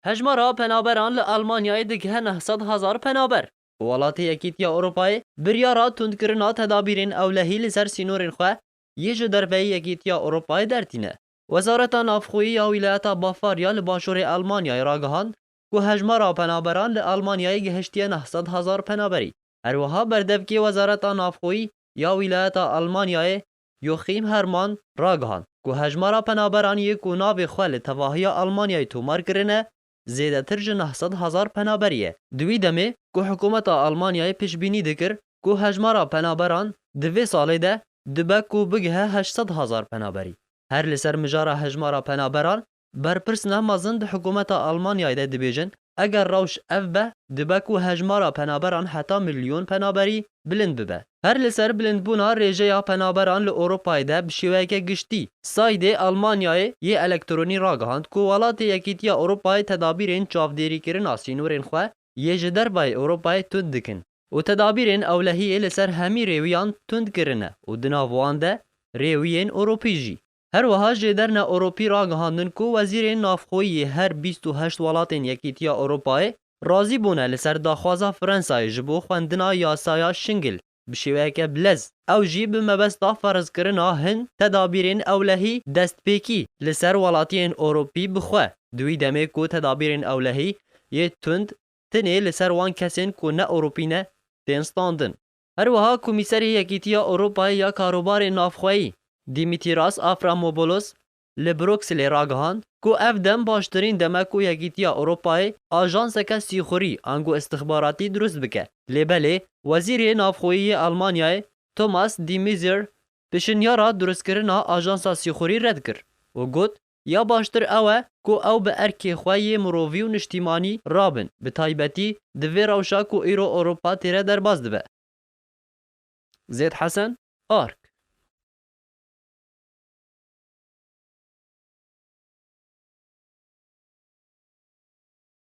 هجمارا پنابران لألمانیای دگه 900,000 پنابر. ولاتی یکیتیا اروپای بریارا تندکرنا تدابیرین اولهی لسر سینورین خواه یه جدربهی یکیتیا اروپای درتینه. وزارت نافخویی یا ولایت بافاریا لباشور آلمانیای راگهاند که هجمارا پنابران لألمانیای گهشتی 900,000 پنابری. هروها بردفکی وزارت نافخویی یا ولایت آلمانیای یوخیم هرمان راگهاند که هجمارا پنابران یک ناو خواه تواهی آلمانیای تومار کرنه زیده تر 900,000 پنابریه. دوی دمه که حکومت آلمانیای پیشبینی دکر که هجمارا پنابران دوی ساله ده دبه که بگه 800,000 پنابری. هر لسر مجارا هجمارا پنابران برپرس نمازند حکومت آلمانیای ده دبیجن اگر روش اف به دبه که هجمارا پنابران حتی میلیون پنابری بلند ببه. هر لسر بلند بونا ریجه یا پنابران لأوروپای ده بشیوه که گشتی. سایده آلمانیای یه الکترونی راگهاند که ولات یکیتیا اروپای تدابیرین چافدیری کرن آسینورین خواه یه جدر بای اروپای تند دکن. و تدابیرین اولهی لسر همی ریویان تند کرنه و دناوان ده ریویین اروپی جی. هر وها جدر نه اروپی راگهاندن که وزیر نافخویی هر 28 ولاتین یکیتیا اروپای راضی بونه لسر داخوازا فرانسای جبو خوندنا یاسایا شنگل بشیوه که بلز او جی بمبستا فرض کرنا هن تدابیرین اولهی دست پیکی لسر ولاتین اروپی بخواه. دوی دمه که تدابیرین اولهی یه تند تنه لسر وان کسین که نه اروپی نه دینستاندن. هر وها کمیسر یکیتیا اروپای یا کاروبار نافخویی دیمیتیراس آفراموبولوس لبروکسل راگهاند که اف دم باشترین دمکو یکیتیا اروپای آژانس که سیخوری انگو استخباراتی درست بکه. لبله وزیر نافخویی آلمانیای توماس دیمیزر پیشنیارا درست کرنا آژانس سیخوری رد کر و گوت یا باشتر اوه که او به ارکی خواهی مرووی و نشتیمانی رابن به تایبتی دوی روشا که ایرو اروپا تیره در باز دبه. زید حسن آر